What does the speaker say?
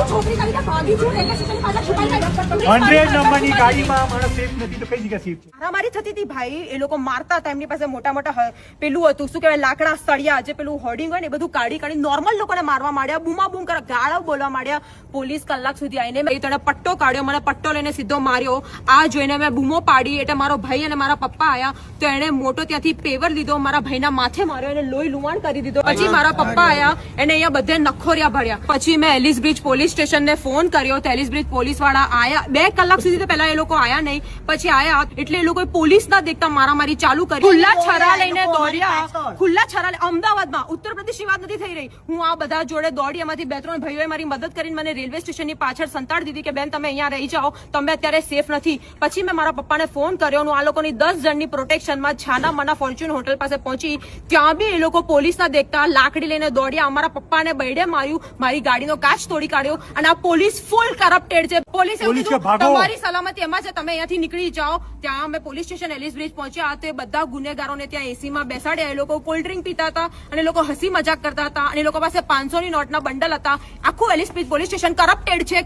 છોકરી કરીને ભાગી છું રેલવે સ્ટેશન પાછળ છુપાઈ ગઈ 100 નંબરની ગાડીમાં માણસ સેફ નથી તો કઈ જગ્યા સેફ છે? મારામારી થતી હતી ભાઈ. એ લોકો મારતા હતા. એમની પાસે મોટા મોટા પેલું હતું શું કહેવાય લાકડા સળિયા જે પેલું હોર્ડિંગ હોય ને એ બધું કાઢી નોર્મલ લોકોને મારવા માંડ્યા, બૂમા બૂમ કરે, ગાળો બોલવા માંડ્યા. પોલીસ કલાક સુધી આવીને મેં તને પટ્ટો કાઢ્યો, મને પટ્ટો લઈને સીધો માર્યો. આ જોઈને મેં બૂમો પાડી એટલે મારો ભાઈ અને મારા પપ્પા આયા તો એને મોટો ત્યાંથી પેવર લીધો, મારા ભાઈના માથે માર્યો, એને લોહી લુવાણ કરી દીધો. પછી મારા પપ્પા આયા એને અહીંયા બધે નખોરિયા ભર્યા. પછી મેં એલિસ બ્રિજ પોલીસ સ્ટેશનને ફોન કર્યો તો એલિસ બ્રિજ પોલીસ વાળા આયા. 2 કલાક સુધી તો પહેલા એ લોકો આયા નહીં, પછી આયા એટલે એ લોકોએ પોલીસ ના દેખતા મારામારી ચાલુ કરી. ખુલ્લા છરા લઈને દોડ્યા, ખુલ્લા છરા અમદાવાદમાં. ઉત્તર પ્રદેશની વાત નથી થઈ રહી. હું આ બધા જોડે દોડી. એમાંથી 2-3 ભાઈઓએ મારી મદદ કરીને મને રેલવે સ્ટેશનની પાછળ સંતાડી દીધી કે બેન તમે અહીંયા રહી જાઓ, તમે અત્યારે સેફ નથી. પછી મેં મારા પપ્પાને ફોન કર્યો. હું આ લોકોની 10 જણની પ્રોટેક્શનમાં છાના મના ફોર્ચ્યુન હોટલ પાસે પહોંચી. ત્યાં બી એ લોકો પોલીસના દેખતા લાકડી લઈને દોડ્યા. અમારા પપ્પાને બૈડે માર્યું, મારી ગાડીનો કાચ તોડી કાઢ્યો. અને આ પોલીસ ફૂલ કરપ્ટેડ છે. પોલીસે તમારી સલામતી એમાં છે, તમે અહીંયાથી નીકળી જાઓ. ત્યાં અમે પોલીસ સ્ટેશન એલિસ બ્રિજ પહોંચ્યા તો બધા ગુનેગારોને ત્યાં એસીમાં બેસાડ્યા. એ લોકો કોલ્ડ ડ્રિંક પીતા હતા અને લોકો હસી મજાક કરતા હતા અને એ લોકો પાસે 500ની નોટના બંડલ હતા. આખું Ellis Bridge police station corrupted છે.